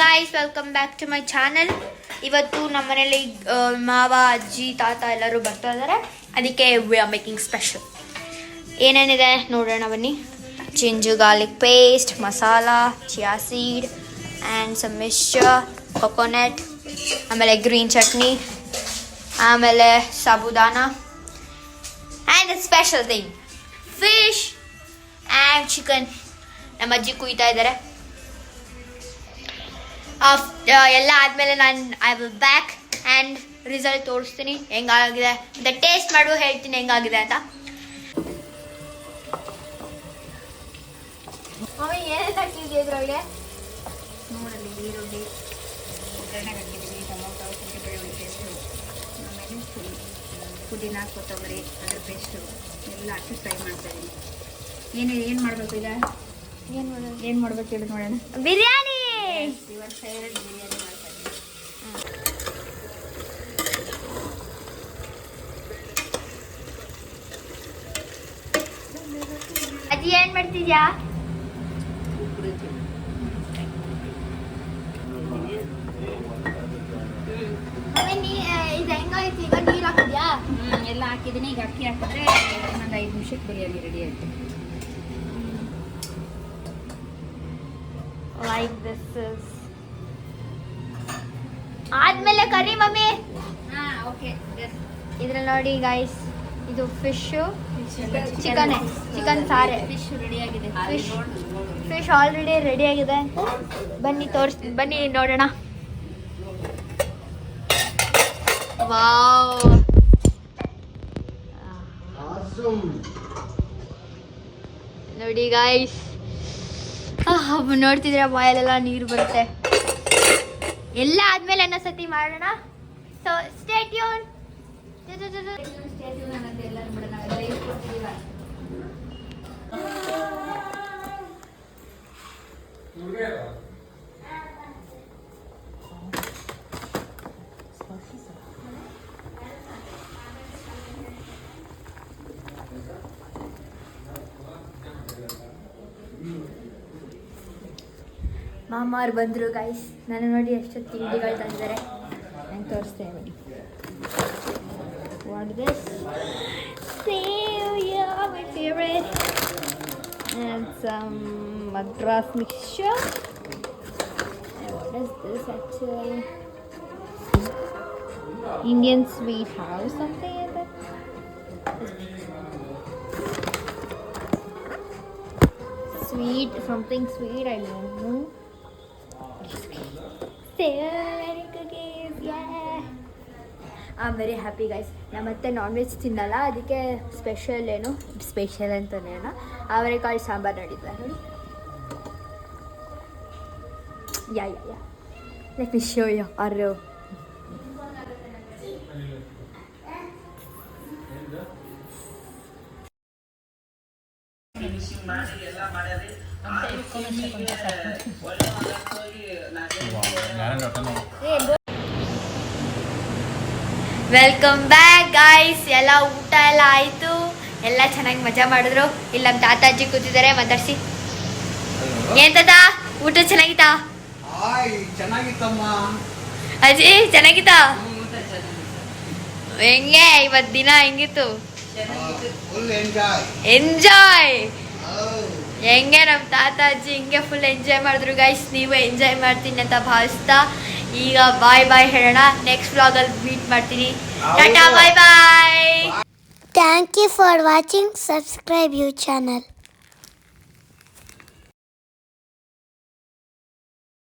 Guys, welcome back to my channel. ಇವತ್ತು ನಮ್ಮ ಮನೇಲಿ ಮಾವ, ಅಜ್ಜಿ, ತಾತ ಎಲ್ಲರೂ ಬರ್ತಾ ಇದ್ದಾರೆ. ಅದಕ್ಕೆ ವಿ ಆರ್ ಮೇಕಿಂಗ್ ಸ್ಪೆಷಲ್. ಏನೇನಿದೆ ನೋಡೋಣ ಬನ್ನಿ. Ginger garlic paste, masala, chia seed and some mixture, coconut, ಆಮೇಲೆ ಗ್ರೀನ್ ಚಟ್ನಿ, ಆಮೇಲೆ sabudana and special thing fish and chicken. ನಮ್ಮ ಅಜ್ಜಿ ಕುಯ್ತಾ ಇದ್ದಾರೆ. ಎಲ್ಲ ಆದಮೇಲೆ ನಾನು I will back and result ತೋರಿಸ್ತೀನಿ ಹೆಂಗಾಗಿದೆ ಅಂತ. ಟೇಸ್ಟ್ ಮಾಡು, ಹೇಳ್ತೀನಿ ಹೆಂಗಾಗಿದೆ ಅಂತ. ಮಮ್ಮಿ ಏನೇನು ಹಾಕಿದ್ಯಾ ಇದ್ರೊಳಗೆ? ನೋಡಲ್ಲಿ ಈರುಳ್ಳಿ, ಒಗ್ಗರಣೆ ಹಾಕಿದ್ದೀವಿ, ಟೊಮೊಟೊ, ಶುಂಠಿ ಬೆಳ್ಳುಳ್ಳಿ ಪೇಸ್ಟು, ಆಮೇಲೆ ಪುದೀನ, ಕೊತ್ತಂಬರಿ, ಅದರ ಪೇಸ್ಟು ಎಲ್ಲ ಹಾಕಿ ಫ್ರೈ ಮಾಡ್ತಾಯಿದ್ದೀನಿ. ಏನು ಮಾಡಬೇಕು ಈಗ? ಏನು ಮಾಡ್ಬೇಕು ಹೇಳಿ ನೋಡೋಣ. ಬಿರಿಯಾನಿ. ಇವತ್ತು ಫೇವ್ರೆಟ್ ಬಿರಿಯಾನಿ ಮಾಡ್ತಾಯಿದ್ದೀನಿ. ಅಜ್ಜಿ ಏನು ಮಾಡ್ತಿದ್ಯಾ? ಇದು ಹೆಂಗಾಯ್ತು ಈಗ? ನೀರು ಹಾಕಿದ್ಯಾ? ಎಲ್ಲ ಹಾಕಿದ್ದೀನಿ. ಈಗ ಅಕ್ಕಿ ಹಾಕಿದ್ರೆ ಇನ್ನೊಂದು 5 ನಿಮಿಷಕ್ಕೆ ಬಿರಿಯಾನಿ ರೆಡಿ ಆಯಿತು. ಲೈಕ್ ದಿಸ್ ಇಸ್ ಆದ್ಮೇಲೆ ಕರಿ ಮಮ್ಮಿ. ಹಾಂ, ಓಕೆ. ಇದ್ರಲ್ಲಿ ನೋಡಿ ಗೈಸ್, ಇದು ಫಿಶು, ಚಿಕನ್ ಸಾರೆ. ಫಿಶ್ ರೆಡಿಯಾಗಿದೆ. ಫಿಶ್ ಆಲ್ರೆಡಿ ರೆಡಿ ಆಗಿದೆ. ಬನ್ನಿ ಬನ್ನಿ ನೋಡೋಣ. ವಾವ್, ನೋಡಿ ಗೈಸ್, ನೋಡ್ತಿದ್ರೆ ಬಾಯಲ್ಲೆಲ್ಲ ನೀರು ಬರುತ್ತೆ. ಎಲ್ಲ ಆದ್ಮೇಲೆ ಅನ್ನೋ ಮಾಡೋಣ. So stay tune. ಮಾಮಾರು ಬಂದರು ಗೈಸ್. ನಾನು ನೋಡಿ ಎಷ್ಟು ತಿಂಡಿಗಳು ತಂದಿದ್ದಾರೆ. ನಾನು ತೋರಿಸ್ತೇನೆ ಬನ್ನಿ. What this? Seviya, my favourite, and some Madras mixture. What is this actually? Indian sweet house, something like that. Sweet, something sweet, I don't know. Strawberry cookies, yeah. I'm very happy guys. ನಾನು ಮತ್ತೆ ನಾನ್ ವೆಜ್ ತಿನ್ನಲ್ಲ, ಅದಕ್ಕೆ special ಅಂತಲೇ ಅವರೆಕಾಳು ಸಾಂಬಾರು ಮಾಡಿದ್ದೆ ನೋಡಿ. Yeah let me show you. ಅರೆ ವೆಲ್ಕಮ್ ಬ್ಯಾಕ್ ಗಾಯ್ಸ್. ಎಲ್ಲ ಊಟ ಎಲ್ಲ ಆಯಿತು, ಎಲ್ಲ ಚೆನ್ನಾಗಿ ಮಜಾ ಮಾಡಿದ್ರು. ಇಲ್ಲಿ ನಮ್ಮ ತಾತಾಜಿ ಕೂತಿದ್ದಾರೆ, ಮಾತಾಡ್ಸಿ. ಏನ್ ತಾತ, ಊಟ ಚೆನ್ನಾಗಿತ್ತಾ? ಅಜ್ಜಿ ಚೆನ್ನಾಗಿತ್ತಾ? ಹೆಂಗೆ ಇವತ್ತು ದಿನ ಹೆಂಗಿತ್ತು? ಎಂಜಾಯ್. ಹೆಂಗೆ ನಮ್ಮ ತಾತಾಜಿ ಹಿಂಗೆ ಫುಲ್ ಎಂಜಾಯ್ ಮಾಡಿದ್ರು ಗೈಸ್. ನೀವು ಎಂಜಾಯ್ ಮಾಡ್ತೀನಿ ಅಂತ ಭಾವಿಸ್ತಾ ಈಗ ಬಾಯ್ ಹೇಳೋಣ. ನೆಕ್ಸ್ಟ್ ವ್ಲಾಗಲ್ಲಿ ಮೀಟ್ ಮಾಡ್ತೀನಿ. ಟಾಟಾ, ಬಾಯ್. Thank you for watching. Subscribe your channel.